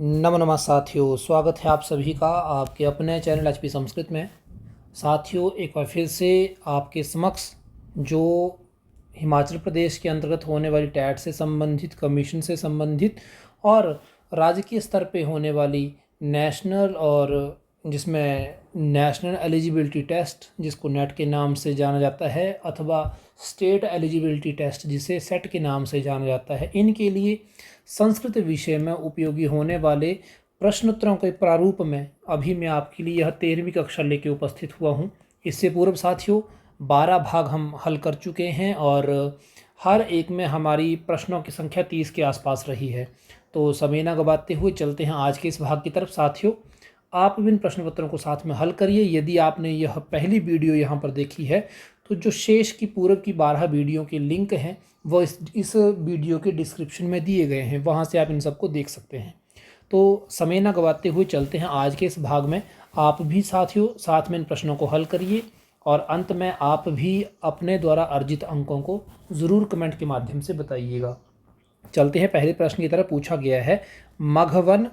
नमः साथियों, स्वागत है आप सभी का आपके अपने चैनल एचपी संस्कृत में। साथियों, एक बार फिर से आपके समक्ष जो हिमाचल प्रदेश के अंतर्गत होने वाली टैट से संबंधित, कमीशन से संबंधित और राज्य के स्तर पे होने वाली नेशनल और जिसमें नेशनल एलिजिबिलिटी टेस्ट जिसको नेट के नाम से जाना जाता है अथवा स्टेट एलिजिबिलिटी टेस्ट जिसे सेट के नाम से जाना जाता है, इनके लिए संस्कृत विषय में उपयोगी होने वाले प्रश्नोत्तरों के प्रारूप में अभी मैं आपके लिए यह 13वीं कक्षा लेके उपस्थित हुआ हूँ। इससे पूर्व साथियों 12 भाग हम हल कर चुके हैं और हर एक में हमारी प्रश्नों की संख्या 30 के आसपास रही है। तो समय न गवाते हुए चलते हैं आज के इस भाग की तरफ। साथियों, आप भी इन प्रश्न पत्रों को साथ में हल करिए। यदि आपने यह पहली वीडियो यहाँ पर देखी है तो जो शेष की पूर्व की 12 वीडियो के लिंक हैं वो इस वीडियो के डिस्क्रिप्शन में दिए गए हैं, वहाँ से आप इन सबको देख सकते हैं। तो समय न गवाते हुए चलते हैं आज के इस भाग में। आप भी साथियों साथ में इन प्रश्नों को हल करिए और अंत में आप भी अपने द्वारा अर्जित अंकों को ज़रूर कमेंट के माध्यम से बताइएगा। चलते हैं पहले प्रश्न की तरफ। पूछा गया है, मघवन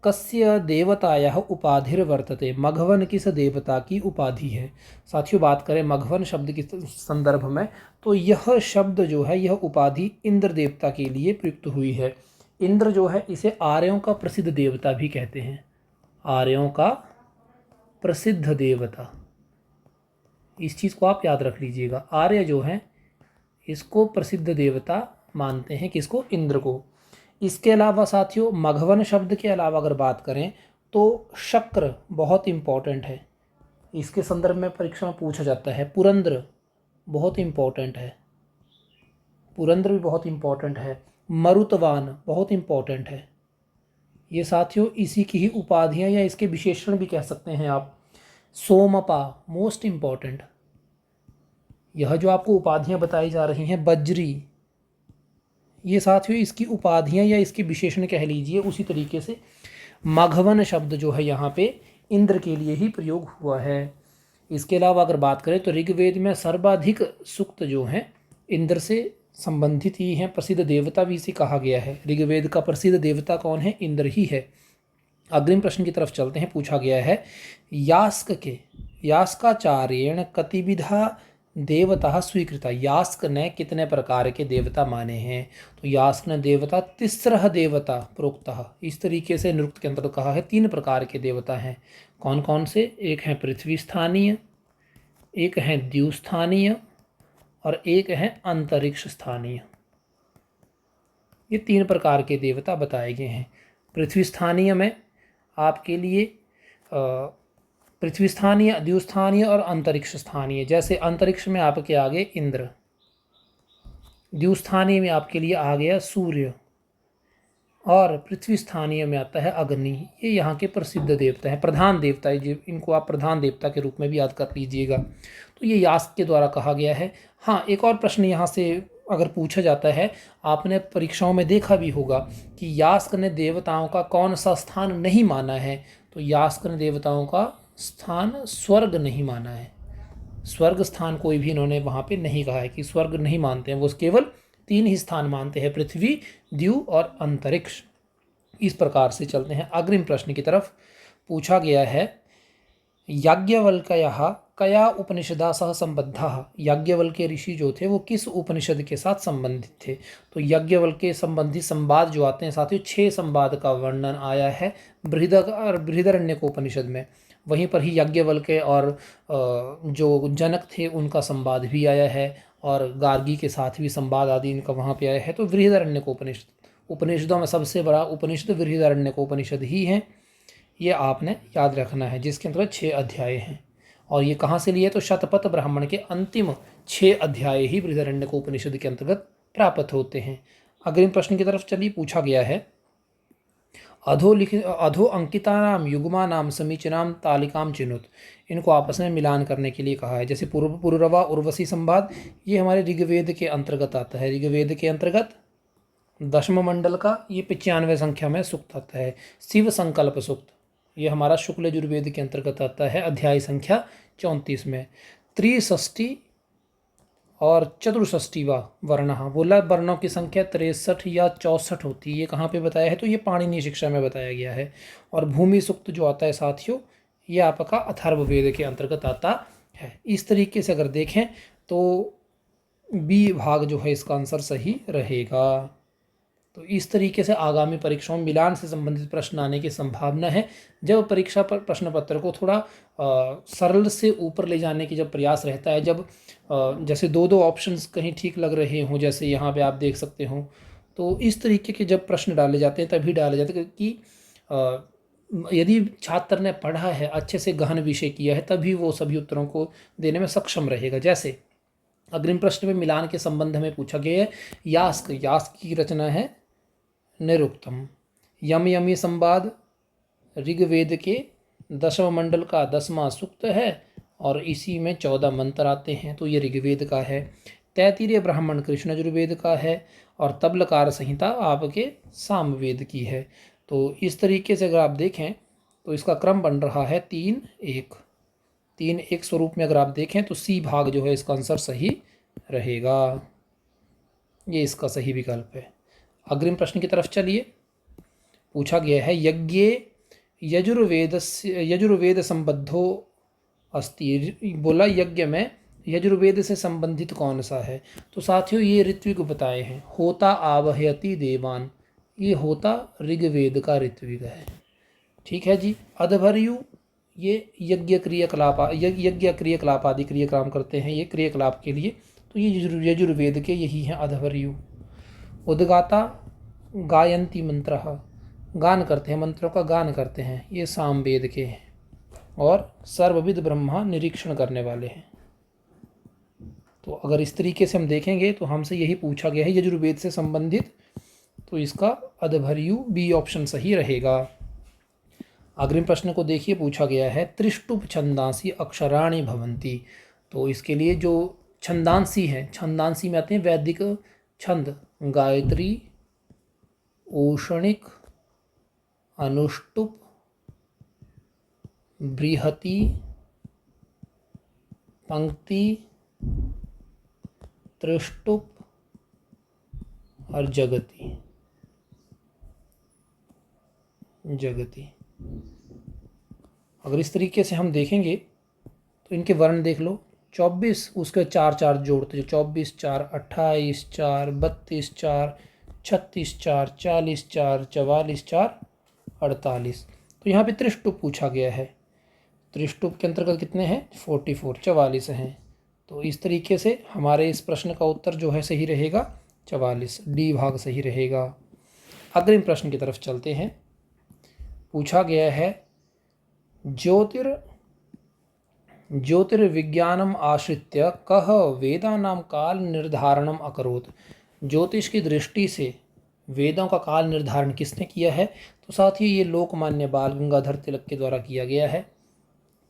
कस्य देवतायाः उपाधिर्वर्तते। मघवन किस देवता की उपाधि है? साथियों, बात करें मघवन शब्द के संदर्भ में तो यह शब्द जो है, यह उपाधि इंद्र देवता के लिए प्रयुक्त हुई है। इंद्र जो है इसे आर्यों का प्रसिद्ध देवता भी कहते हैं। आर्यों का प्रसिद्ध देवता, इस चीज़ को आप याद रख लीजिएगा। आर्य जो है इसको प्रसिद्ध देवता मानते हैं, किसको? इंद्र को। इसके अलावा साथियों मघवन शब्द के अलावा अगर बात करें तो शक्र बहुत इम्पॉर्टेंट है, इसके संदर्भ में परीक्षा में पूछा जाता है। पुरंद्र बहुत इम्पॉर्टेंट है, पुरंद्र भी बहुत इम्पॉर्टेंट है। मरुतवान बहुत इम्पॉर्टेंट है। ये साथियों इसी की ही उपाधियां या इसके विशेषण भी कह सकते हैं आप। सोमपा मोस्ट इम्पॉर्टेंट। यह जो आपको उपाधियां बताई जा रही हैं, बज्री, ये साथियों इसकी उपाधियां या इसके विशेषण कह लीजिए। उसी तरीके से मघवन शब्द जो है यहाँ पे इंद्र के लिए ही प्रयोग हुआ है। इसके अलावा अगर बात करें तो ऋग्वेद में सर्वाधिक सूक्त जो हैं इंद्र से संबंधित ही हैं। प्रसिद्ध देवता भी इसे कहा गया है। ऋग्वेद का प्रसिद्ध देवता कौन है? इंद्र ही है। अग्रिम प्रश्न की तरफ चलते हैं। पूछा गया है, यास्काचार्येण कतिविधा देवता स्वीकृता। यास्क ने कितने प्रकार के देवता माने हैं? तो यास्क ने देवता तिस्रह देवता प्रोक्तः, इस तरीके से निरुक्त के अंतर्गत कहा है 3 प्रकार के देवता हैं। कौन कौन से? एक है पृथ्वी स्थानीय, एक है द्युस्थानीय और एक है अंतरिक्ष स्थानीय। ये 3 प्रकार के देवता बताए गए हैं। पृथ्वी स्थानीय में आपके लिए पृथ्वी स्थानीय, द्युस्थानीय और अंतरिक्ष स्थानीय। जैसे अंतरिक्ष में आपके आगे इंद्र, द्युस्थानीय में आपके लिए आ गया सूर्य और पृथ्वी स्थानीय में आता है अग्नि। ये यहाँ के प्रसिद्ध देवता हैं, प्रधान देवता है। इनको आप प्रधान देवता के रूप में भी याद कर लीजिएगा। तो ये यास्क के द्वारा कहा गया है। हाँ, एक और प्रश्न यहाँ से अगर पूछा जाता है, आपने परीक्षाओं में देखा भी होगा कि यास्क ने देवताओं का कौन सा स्थान नहीं माना है? तो यास्क ने देवताओं का स्थान स्वर्ग नहीं माना है। स्वर्ग स्थान कोई भी इन्होंने वहाँ पे नहीं कहा है कि स्वर्ग नहीं मानते हैं। वो केवल 3 ही स्थान मानते हैं, पृथ्वी, द्यु और अंतरिक्ष। इस प्रकार से चलते हैं अग्रिम प्रश्न की तरफ। पूछा गया है, याज्ञवल्क्यः कया उपनिषदा सह संबद्धः। याज्ञवल्क्य ऋषि जो थे वो किस उपनिषद के साथ संबंधित थे? तो याज्ञवल्क्य संबंधित संवाद जो आते हैं साथियों, 6 संवाद का वर्णन आया है बृहदारण्यकोपनिषद में। वहीं पर ही याज्ञवल्क्य और जो जनक थे उनका संवाद भी आया है और गार्गी के साथ भी संवाद आदि इनका वहाँ पे आया है। तो बृहदारण्यकोपनिषद, उपनिषदों में सबसे बड़ा उपनिषद बृहदारण्यकोपनिषद ही है। ये आपने याद रखना है, जिसके अंतर्गत 6 अध्याय हैं। और ये कहाँ से लिए? तो शतपथ ब्राह्मण के अंतिम 6 अध्याय ही बृहदारण्यकोपनिषद के अंतर्गत प्राप्त होते हैं। अग्रिम प्रश्न की तरफ चलिए। पूछा गया है, अधो अंकितानाम युग्मानाम समीचीनाम तालिकाम चिनुत। इनको आपस में मिलान करने के लिए कहा है। जैसे पुरुरवा उर्वशी संवाद, ये हमारे ऋग्वेद के अंतर्गत आता है। ऋग्वेद के अंतर्गत 10वें मंडल का ये 95 संख्या में सूक्त आता है। शिव संकल्प सूक्त, ये हमारा शुक्ल यजुर्वेद के अंतर्गत आता है, अध्याय संख्या 34 में। त्रिषष्टि और चतुष्षष्टिवा वर्णः, बोला वर्णों की संख्या 63 या 64 होती है। ये कहाँ पे बताया है? तो ये पाणिनीय शिक्षा में बताया गया है। और भूमि सूक्त जो आता है साथियों, ये आपका अथर्ववेद के अंतर्गत आता है। इस तरीके से अगर देखें तो बी भाग जो है इसका आंसर सही रहेगा। तो इस तरीके से आगामी परीक्षाओं में मिलान से संबंधित प्रश्न आने की संभावना है। जब परीक्षा पर प्रश्न पत्र को थोड़ा सरल से ऊपर ले जाने की जब प्रयास रहता है, जब जैसे दो दो ऑप्शंस कहीं ठीक लग रहे हों, जैसे यहाँ पे आप देख सकते हो, तो इस तरीके के जब प्रश्न डाले जाते हैं तभी डाले जाते हैं कि यदि छात्र ने पढ़ा है, अच्छे से गहन विषय किया है, तभी वो सभी उत्तरों को देने में सक्षम रहेगा। जैसे अग्रिम प्रश्न में मिलान के संबंध में पूछा गया है। यास्क, यास्क की रचना है निरुक्तम। यम यमी संवाद ऋग्वेद के 10वें मंडल का 10वां सूक्त है और इसी में 14 मंत्र आते हैं, तो ये ऋग्वेद का है। तैत्तिरीय ब्राह्मण कृष्ण यजुर्वेद का है और तबलकार संहिता आपके सामवेद की है। तो इस तरीके से अगर आप देखें तो इसका क्रम बन रहा है 3-1 स्वरूप में। अगर आप देखें तो सी भाग जो है इसका आंसर सही रहेगा, ये इसका सही विकल्प है। अग्रिम प्रश्न की तरफ चलिए। पूछा गया है यज्ञे यजुर्वेद संबद्धो अस्ति, बोला यज्ञ में यजुर्वेद से संबंधित कौन सा है? तो साथियों ये ऋत्विक बताए हैं। होता आवहयति देवान, ये होता ऋग्वेद का ऋत्विक है। ठीक है जी। अधभर्यु, ये यज्ञ क्रियाकलाप आदि क्रियाक्रम करते हैं, ये क्रियाकलाप के लिए, तो ये यजुर्वेद के यही हैं अधभर्यु। उद्गाता गायन्ति मंत्रः, गान करते हैं, मंत्रों का गान करते हैं, ये सामवेद के हैं। और सर्वविद ब्रह्मा, निरीक्षण करने वाले हैं। तो अगर इस तरीके से हम देखेंगे तो हमसे यही पूछा गया है यजुर्वेद से संबंधित, तो इसका अधभर्यु बी ऑप्शन सही रहेगा। अग्रिम प्रश्न को देखिए। पूछा गया है त्रिष्टुप छंदांसी अक्षराणि भवन्ति, तो इसके लिए जो छंदांसी हैं, छंदांसी में आते हैं वैदिक छंद, गायत्री, औषणिक, अनुष्टुप, बृहति, पंक्ति, त्रिष्टुप और जगति। अगर इस तरीके से हम देखेंगे तो इनके वर्ण देख लो। 24 उसके 4 जोड़ते, जो 24 4 28 4 32 4 36 4 40 4 44 4 48। तो यहाँ पे त्रिष्टुप पूछा गया है। त्रिष्टुप के अंतर्गत कितने हैं? 44, 44 हैं। तो इस तरीके से हमारे इस प्रश्न का उत्तर जो है सही रहेगा 44, डी भाग सही रहेगा। अग्रिम प्रश्न की तरफ चलते हैं। पूछा गया है ज्योतिर्विज्ञानम आश्रित्य कह वेदानाम काल निर्धारणम अकरोत्, ज्योतिष की दृष्टि से वेदों का काल निर्धारण किसने किया है? तो साथियों ये लोकमान्य बाल गंगाधर तिलक के द्वारा किया गया है।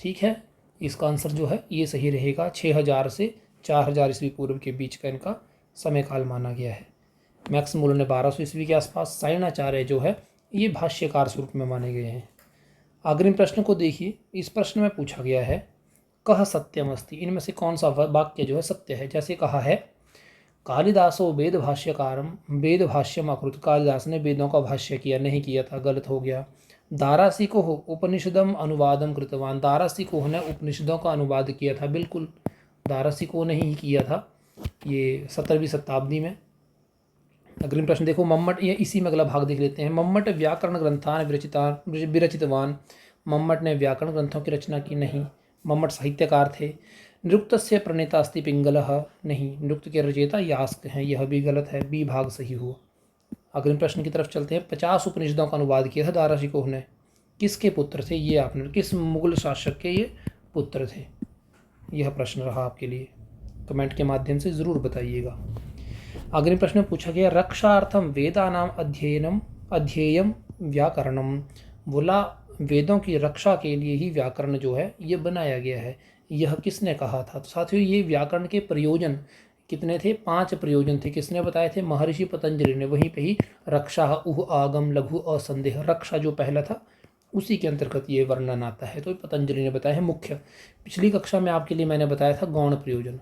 ठीक है, इसका आंसर जो है ये सही रहेगा। 6000 से 4000 ईस्वी पूर्व के बीच का इनका समय काल माना गया है। मैक्स मूलर ने 1200 ईस्वी के आसपास, सायणाचार्य जो है ये भाष्यकार स्वरूप में माने गए हैं। अग्रिम प्रश्न को देखिए। इस प्रश्न में पूछा गया है कह सत्यम अस्ति, इनमें से कौन सा वाक्य जो है सत्य है? जैसे कहा है कालिदासो वेद भाष्यकारम वेद भाष्यम अकृत, कालिदास ने वेदों का भाष्य किया, नहीं किया था, गलत हो गया। दारासिको उपनिषदम अनुवादम कृतवान, दारासिको ने उपनिषदों का अनुवाद किया था, बिल्कुल दारासिको ने ही किया था, ये 17वीं शताब्दी में। अग्रिम प्रश्न देखो। मम्मट, ये इसी में अगला भाग देख लेते हैं। मम्मट व्याकरण ग्रंथान विरचितवान, मम्मट ने व्याकरण ग्रंथों की रचना की, नहीं, मम्मट साहित्यकार थे। निरुक्तस्य प्रणेता अस्ति पिंगलः, नहीं, निरुक्त के रचयिता यास्क हैं, यह भी गलत है, बी भाग सही हुआ। अग्रिम प्रश्न की तरफ चलते हैं। 50 उपनिषदों का अनुवाद किया था दाराशिकोह ने, किसके पुत्र थे? ये आपने, किस मुगल शासक के ये पुत्र थे? यह प्रश्न रहा आपके लिए, कमेंट के माध्यम से ज़रूर बताइएगा। अग्रिम प्रश्न में पूछा गया रक्षार्थम वेदानाम अध्येयम व्याकरणम, बोला वेदों की रक्षा के लिए ही व्याकरण जो है ये बनाया गया है, यह किसने कहा था? तो साथियों ये व्याकरण के प्रयोजन कितने थे? 5 प्रयोजन थे। किसने बताए थे? महर्षि पतंजलि ने। वहीं पे ही रक्षा, उह, आगम, लघु, असंदेह, रक्षा जो पहला था उसी के अंतर्गत ये वर्णन आता है, तो पतंजलि ने बताया है मुख्य। पिछली कक्षा में आपके लिए मैंने बताया था गौण प्रयोजन।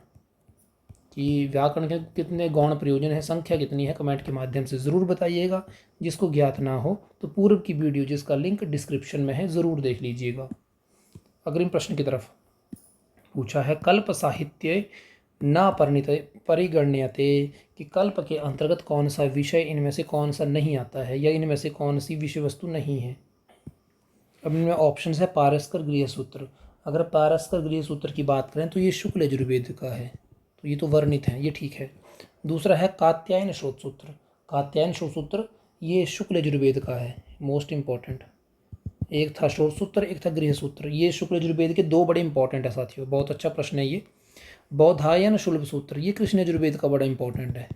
कि व्याकरण के कितने गौण प्रयोजन है, संख्या कितनी है, कमेंट के माध्यम से ज़रूर बताइएगा। जिसको ज्ञात ना हो तो पूर्व की वीडियो जिसका लिंक डिस्क्रिप्शन में है ज़रूर देख लीजिएगा। अग्रिम प्रश्न की तरफ पूछा है, कल्प साहित्य न परिणित परिगण्यते, कि कल्प के अंतर्गत कौन सा विषय इनमें से कौन सा नहीं आता है या इनमें से कौन सी विषय वस्तु नहीं है। अब इनमें ऑप्शन है पारस्कर गृह सूत्र। अगर पारस्कर गृह सूत्र की बात करें तो ये शुक्ल यजुर्वेद का है, तो ये तो वर्णित है, ये ठीक है। दूसरा है कात्यायन स्रोत सूत्र। कात्यायन स्रोत सूत्र ये शुक्ल यजुर्वेद का है, मोस्ट इंपॉर्टेंट। एक था स्रोत सूत्र, एक था गृह सूत्र। ये शुक्ल यजुर्वेद के दो बड़े इंपॉर्टेंट है साथियों, बहुत अच्छा प्रश्न है ये। बौधायन शुल्भ सूत्र ये कृष्ण यजुर्वेद का बड़ा इंपॉर्टेंट है।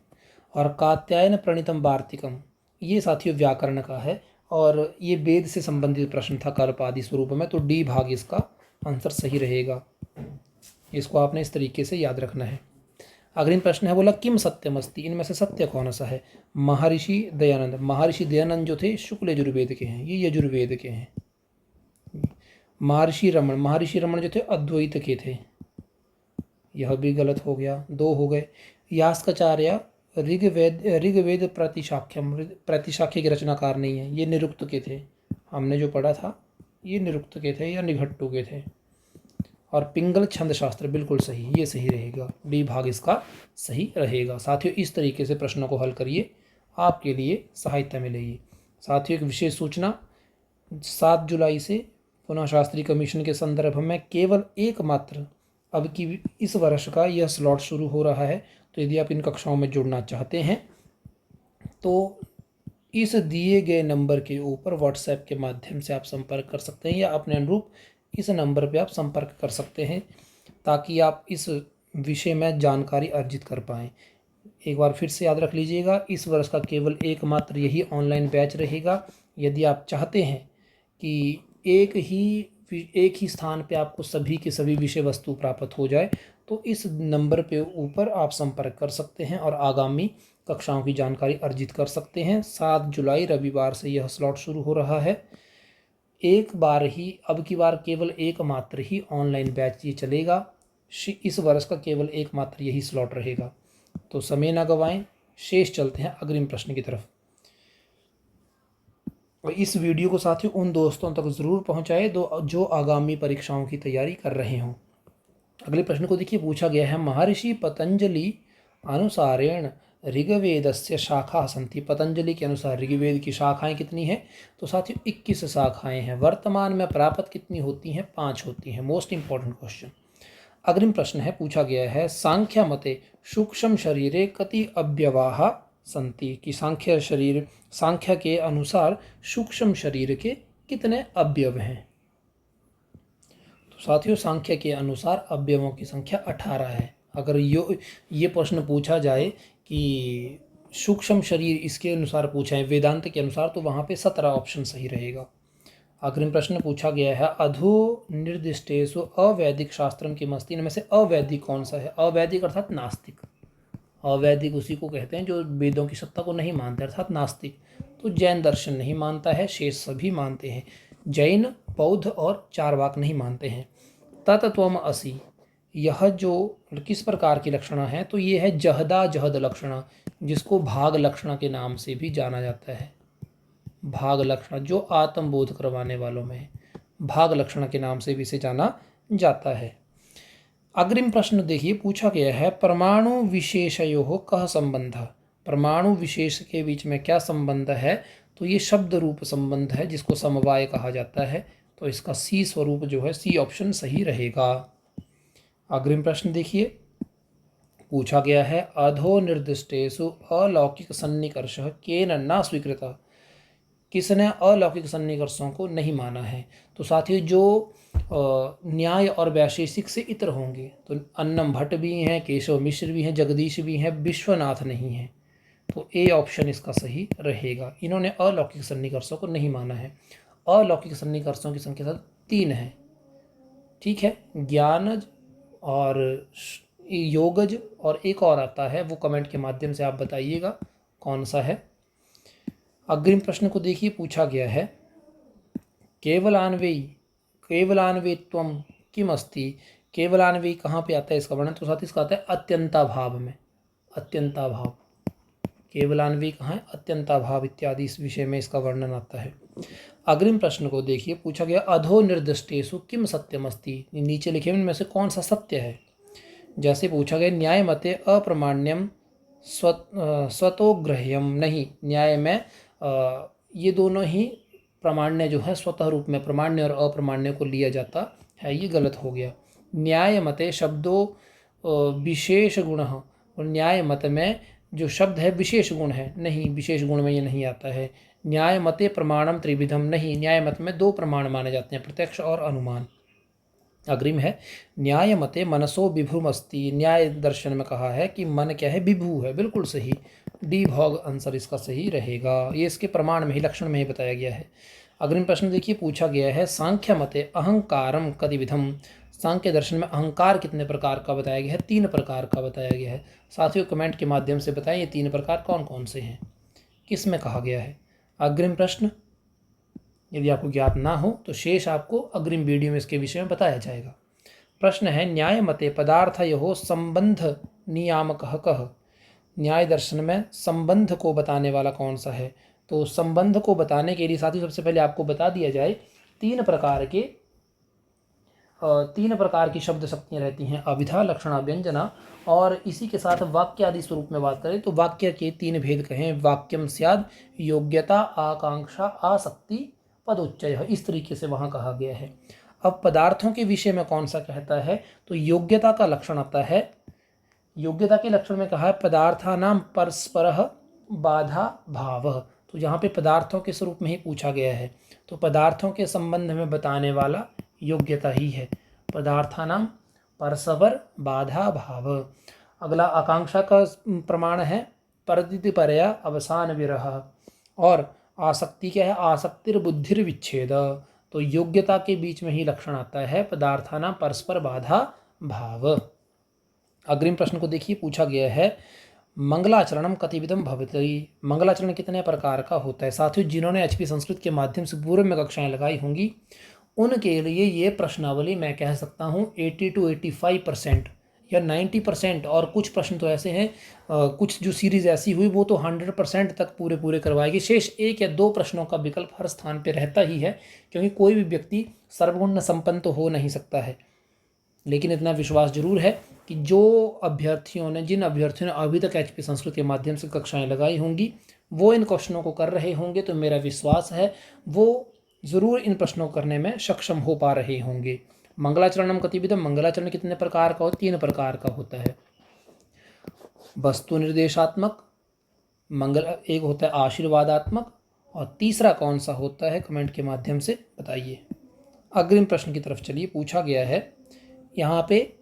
और कात्यायन प्रणीतम वार्तिकम ये साथियों व्याकरण का है, और ये वेद से संबंधित प्रश्न था कल्प आदि स्वरूप में, तो डी भाग इसका आंसर सही रहेगा। इसको आपने इस तरीके से याद रखना है। अग्रिम प्रश्न है, बोला किम सत्यमस्ति, इनमें से सत्य कौन सा है। महर्षि दयानंद। महर्षि दयानंद जो थे शुक्ल यजुर्वेद के हैं, ये यजुर्वेद के हैं। महर्षि रमण, महर्षि रमण जो थे अद्वैत के थे, यह भी गलत हो गया, दो हो गए। यास्काचार्य ऋग्वेद प्रतिशाख्य के रचनाकार नहीं है, ये निरुक्त के थे। हमने जो पढ़ा था ये निरुक्त के थे या निघट्टू के थे। और पिंगल छंद शास्त्र बिल्कुल सही, ये सही रहेगा, डी भाग इसका सही रहेगा। साथियों इस तरीके से प्रश्नों को हल करिए, आपके लिए सहायता मिलेगी। साथियों एक विशेष सूचना, 7 जुलाई से पुनः शास्त्री कमीशन के संदर्भ में केवल एकमात्र अब की इस वर्ष का यह स्लॉट शुरू हो रहा है। तो यदि आप इन कक्षाओं में जुड़ना चाहते हैं तो इस दिए गए नंबर के ऊपर व्हाट्सएप के माध्यम से आप संपर्क कर सकते हैं, या अपने अनुरूप इस नंबर पे आप संपर्क कर सकते हैं, ताकि आप इस विषय में जानकारी अर्जित कर पाएँ। एक बार फिर से याद रख लीजिएगा, इस वर्ष का केवल एकमात्र यही ऑनलाइन बैच रहेगा। यदि आप चाहते हैं कि एक ही स्थान पे आपको सभी के सभी विषय वस्तु प्राप्त हो जाए, तो इस नंबर पे ऊपर आप संपर्क कर सकते हैं और आगामी कक्षाओं की जानकारी अर्जित कर सकते हैं। 7 जुलाई रविवार से यह स्लॉट शुरू हो रहा है। एक बार ही, अब की बार केवल एकमात्र ही ऑनलाइन बैच ये चलेगा। इस वर्ष का केवल एकमात्र यही स्लॉट रहेगा। तो समय ना गवाएं, शेष चलते हैं अग्रिम प्रश्न की तरफ। और इस वीडियो को साथियों उन दोस्तों तक ज़रूर पहुंचाएं जो आगामी परीक्षाओं की तैयारी कर रहे हों। अगले प्रश्न को देखिए, पूछा गया है, महर्षि पतंजलि अनुसारेण ऋग्वेदस्य शाखा सन्ति। पतंजलि के अनुसार ऋग्वेद की शाखाएं कितनी हैं। तो साथियों 21 शाखाएं हैं। वर्तमान में प्राप्त कितनी होती हैं, 5 होती हैं। Most important question. अग्रिम प्रश्न है, पूछा गया है, सांख्य मते सूक्ष्म शरीरे कति अव्यवाहा संति, कि सांख्य के अनुसार सूक्ष्म शरीर के कितने अवयव हैं। तो साथियों सांख्य के अनुसार अवयवों की संख्या 18 है। अगर ये प्रश्न पूछा जाए कि सूक्ष्म शरीर इसके अनुसार पूछा है वेदांत के अनुसार, तो वहाँ पे 17 ऑप्शन सही रहेगा। अग्रिम प्रश्न पूछा गया है, अधो निर्दिष्टेषु अवैदिक शास्त्रम किमस्ति, इनमें से अवैदिक कौन सा है। अवैदिक अर्थात नास्तिक। अवैदिक उसी को कहते हैं जो वेदों की सत्ता को नहीं मानते, अर्थात नास्तिक। तो जैन दर्शन नहीं मानता है, शेष सभी मानते हैं। जैन, बौद्ध और चारवाक नहीं मानते हैं। तत्त्वम असि, यह जो किस प्रकार की लक्षणा है, तो ये है जहदा जहद लक्षणा, जिसको भाग लक्षणा के नाम से भी जाना जाता है। भाग लक्षणा जो आत्मबोध करवाने वालों में है, भाग लक्षणा के नाम से भी इसे जाना जाता है। अग्रिम प्रश्न देखिए, पूछा गया है, परमाणु विशेषयोः कः संबंधः। परमाणु विशेष के बीच में क्या संबंध है। तो ये शब्द रूप संबंध है, जिसको समवाय कहा जाता है। तो इसका सी स्वरूप जो है, सी ऑप्शन सही रहेगा। अग्रिम प्रश्न देखिए, पूछा गया है, अधो निर्दिष्टेषु अलौकिक सन्निकर्षः केन न स्वीकृतः, किसने अलौकिक सन्निकर्षों को नहीं माना है। तो साथियों जो न्याय और वैशेषिक से इतर होंगे, तो अन्नम भट्ट भी हैं, केशव मिश्र भी हैं, जगदीश भी हैं, विश्वनाथ नहीं है। तो ए ऑप्शन इसका सही रहेगा। इन्होंने अलौकिक सन्निकर्षों को नहीं माना है। अलौकिक सन्निकर्षों की संख्या 3 है। ठीक है, ज्ञानज और योगज और एक और आता है, वो कमेंट के माध्यम से आप बताइएगा कौन सा है। अग्रिम प्रश्न को देखिए, पूछा गया है, केवलान्वेयी केवलान्वेत्वम किम अस्ति, केवलान्वयी कहाँ पे आता है इसका वर्णन, तो साथ ही इसका आता है अत्यंताभाव में। अत्यंताभाव, केवलान्वयी कहाँ है, अत्यंताभाव इत्यादि इस विषय में इसका वर्णन आता है। अग्रिम प्रश्न को देखिए, पूछा गया अधो निर्दिष्टेषु किम सत्यमस्ति, नीचे लिखे इनमें से कौन सा सत्य है। जैसे पूछा गया न्याय मते अप्रमाण्यम स्वतोग्रह्यम, नहीं, न्याय में ये दोनों ही प्रमाण्य जो है स्वतः रूप में प्रमाण्य और अप्रमाण्य को लिया जाता है, ये गलत हो गया। न्याय मते शब्दों विशेष गुण, और न्याय मत में जो शब्द है विशेष गुण है, नहीं, विशेष गुण में ये नहीं आता है। न्याय मते प्रमाणम त्रिविधम, नहीं, न्याय मत में 2 प्रमाण माने जाते हैं, प्रत्यक्ष और अनुमान। अग्रिम है न्याय मते मनसो विभुमस्ति, न्याय दर्शन में कहा है कि मन क्या है, विभु है, बिल्कुल सही, डी भोग आंसर इसका सही रहेगा। ये इसके प्रमाण में ही, लक्षण में ही बताया गया है। अग्रिम प्रश्न देखिए, पूछा गया है सांख्य मते अहंकारम कतिविधम, सांख्य दर्शन में अहंकार कितने प्रकार का बताया गया है, 3 प्रकार का बताया गया है। साथियों कमेंट के माध्यम से बताएं ये 3 प्रकार कौन कौन से हैं, किस में कहा गया है। अग्रिम प्रश्न यदि आपको ज्ञात ना हो तो शेष आपको अग्रिम वीडियो में इसके विषय में बताया जाएगा। प्रश्न है न्याय मते पदार्थयो संबंध नियामक कह, न्याय दर्शन में संबंध को बताने वाला कौन सा है। तो संबंध को बताने के लिए साथियों सबसे पहले आपको बता दिया जाए 3 प्रकार की शब्द शक्तियाँ रहती हैं, अभिधा, लक्षणा, व्यंजना, और इसी के साथ वाक्य आदि स्वरूप में बात करें तो वाक्य के 3 भेद कहें, वाक्यम स्याद, योग्यता, आकांक्षा, आसक्ति, पदोच्चय, इस तरीके से वहाँ कहा गया है। अब पदार्थों के विषय में कौन सा कहता है, तो योग्यता का लक्षण आता है। योग्यता के लक्षण में कहा है पदार्थानाम परस्परः बाधा भाव, तो यहाँ पे पदार्थों के स्वरूप में ही पूछा गया है, तो पदार्थों के संबंध में बताने वाला योग्यता ही है, पदार्थानाम परस्पर बाधा भाव। अगला आकांक्षा का प्रमाण है परदितिपरया अवसान विरह, और आसक्ति क्या है, आसक्तिर बुद्धिर विच्छेद, तो योग्यता के बीच में ही लक्षण आता है पदार्थानाम परस्पर बाधा भाव। अग्रिम प्रश्न को देखिए, पूछा गया है मंगलाचरणम कतिविधम भवति, मंगलाचरण कितने प्रकार का होता है। साथियों जिन्होंने एचपी संस्कृत के माध्यम से पूर्व में कक्षाएं लगाई होंगी उनके लिए ये प्रश्नावली मैं कह सकता हूँ 80 to 85% या 90%, और कुछ प्रश्न तो ऐसे हैं, कुछ जो सीरीज ऐसी हुई वो तो 100% तक पूरे करवाएगी। शेष 1 या 2 प्रश्नों का विकल्प हर स्थान पर रहता ही है, क्योंकि कोई भी व्यक्ति सर्वगुण संपन्न तो हो नहीं सकता है। लेकिन इतना विश्वास जरूर है कि जिन अभ्यर्थियों ने अभी तक एचपी संस्कृत के माध्यम से कक्षाएं लगाई होंगी वो इन क्वेश्चनों को कर रहे होंगे, तो मेरा विश्वास है वो ज़रूर इन प्रश्नों को करने में सक्षम हो पा रहे होंगे। मंगलाचरणम कतिविधम, मंगलाचरण कितने प्रकार का हो, 3 प्रकार का होता है। वस्तु निर्देशात्मक मंगल, एक होता है आशीर्वादात्मक, और तीसरा कौन सा होता है कमेंट के माध्यम से बताइए। अग्रिम प्रश्न की तरफ चलिए, पूछा गया है यहाँ पे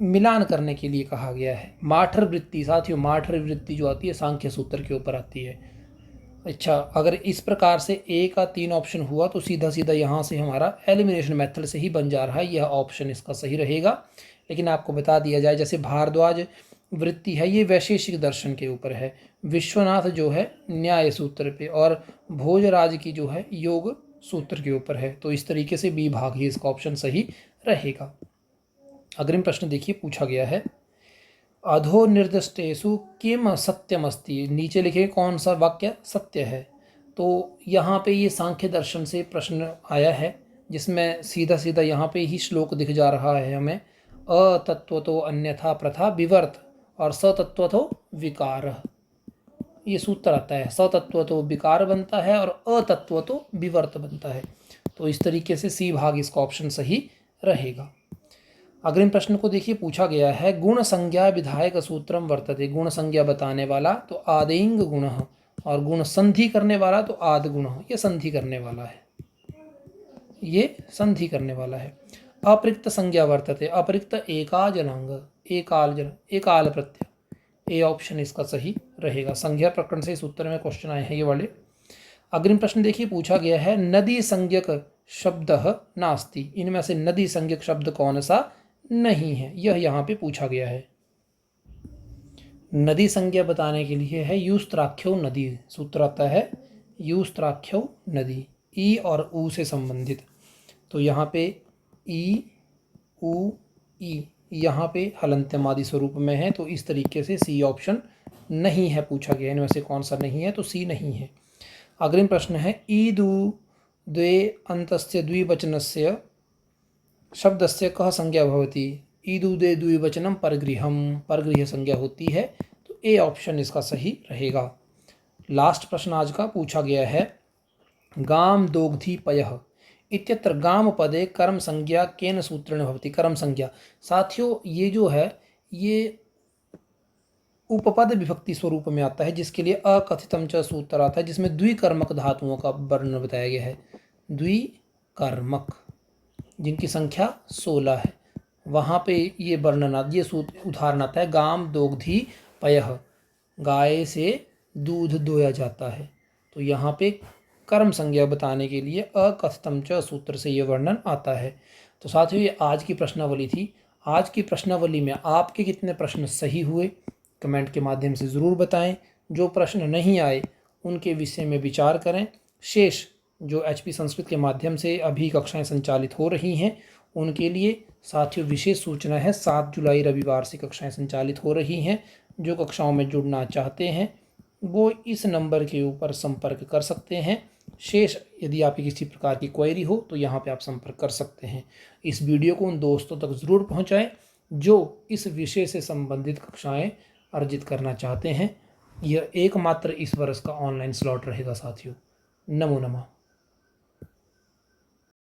मिलान करने के लिए कहा गया है माठर वृत्ति। साथियों माठर वृत्ति जो आती है सांख्य सूत्र के ऊपर आती है। अच्छा, अगर इस प्रकार से ए का 3 ऑप्शन हुआ तो सीधा सीधा यहाँ से हमारा एलिमिनेशन मेथड से ही बन जा रहा है, यह ऑप्शन इसका सही रहेगा। लेकिन आपको बता दिया जाए जैसे भारद्वाज वृत्ति है ये वैशेषिक दर्शन के ऊपर है, विश्वनाथ जो है न्याय सूत्र पे, और भोजराज की जो है योग सूत्र के ऊपर है, तो इस तरीके से बी भाग ही इसका ऑप्शन सही रहेगा। अग्रिम प्रश्न देखिए, पूछा गया है अधो निर्दिष्टेषु किम सत्यमस्ति, नीचे लिखे कौन सा वाक्य सत्य है। तो यहाँ पे ये सांख्य दर्शन से प्रश्न आया है जिसमें सीधा सीधा यहाँ पे ही श्लोक दिख जा रहा है हमें, अतत्वतो अन्यथा प्रथा विवर्त और सतत्वतो विकार, ये सूत्र आता है, सतत्वतो विकार बनता है और अतत्वतो विवर्त बनता है, तो इस तरीके से सी भाग इसका ऑप्शन सही रहेगा। अग्रिम प्रश्न को देखिए, पूछा गया है गुण संज्ञा विधायक सूत्रम वर्तते, गुण संज्ञा बताने वाला तो आदेंग गुण, और गुण संधि करने वाला तो आद गुण, ये संधि करने वाला है, ये संधि करने वाला है। अपरिक्त संज्ञा वर्तते, अपरिक्त एकाजनांग, एकाल प्रत्यय, ए ऑप्शन इसका सही रहेगा। संज्ञा प्रकरण से इस उत्तर में क्वेश्चन आए हैं ये वाले। अग्रिम प्रश्न देखिए, पूछा गया है नदी संज्ञक शब्द नास्ति, इनमें से नदी संज्ञक शब्द कौन सा नहीं है, यह यहाँ पे पूछा गया है। नदी संज्ञा बताने के लिए है यूस्त्राख्यो नदी, सूत्र आता है यूस्त्राख्यो नदी, ई और ऊ से संबंधित, तो यहाँ पे ई ऊ ई यहाँ पे हलंत्यमादि स्वरूप में है, तो इस तरीके से सी ऑप्शन नहीं है पूछा गया। इनमें से कौन सा नहीं है, तो सी नहीं है। अग्रिम प्रश्न है ईदु द्वे अंतस्य द्विवचनस्य शब्दस्य कः संज्ञा भवति। ईदु द्वे द्विवचनम परगृहम, परगृह संज्ञा होती है, तो ए ऑप्शन इसका सही रहेगा। लास्ट प्रश्न आज का पूछा गया है गाम दोग्धी पयः इत्यत्र गाम पदे कर्म संज्ञा केन सूत्रेण भवति। कर्म संज्ञा साथियों ये जो है ये उपपद विभक्ति स्वरूप में आता है, जिसके लिए अकथितम च सूत्र आता है, जिसमें द्विकर्मक धातुओं का वर्णन बताया गया है। द्विकर्मक जिनकी संख्या 16 है, वहाँ पे ये वर्णन, ये सूत्र उदाहरण आता है गाम दोग्धी पयः, गाय से दूध दोया जाता है। तो यहाँ पे कर्म संज्ञा बताने के लिए अकथितम च सूत्र से ये वर्णन आता है। तो साथियों ये आज की प्रश्नावली थी। आज की प्रश्नावली में आपके कितने प्रश्न सही हुए कमेंट के माध्यम से ज़रूर बताएं। जो प्रश्न नहीं आए उनके विषय में विचार करें। शेष जो HP संस्कृत के माध्यम से अभी कक्षाएं संचालित हो रही हैं उनके लिए साथियों विशेष सूचना है, 7 जुलाई रविवार से कक्षाएं संचालित हो रही हैं। जो कक्षाओं में जुड़ना चाहते हैं वो इस नंबर के ऊपर संपर्क कर सकते हैं। शेष यदि आपकी किसी प्रकार की क्वेरी हो तो यहाँ पे आप संपर्क कर सकते हैं। इस वीडियो को उन दोस्तों तक ज़रूर पहुँचाएं जो इस विषय से संबंधित कक्षाएं अर्जित करना चाहते हैं। यह एकमात्र इस वर्ष का ऑनलाइन स्लॉट रहेगा साथियों। नमो नमः।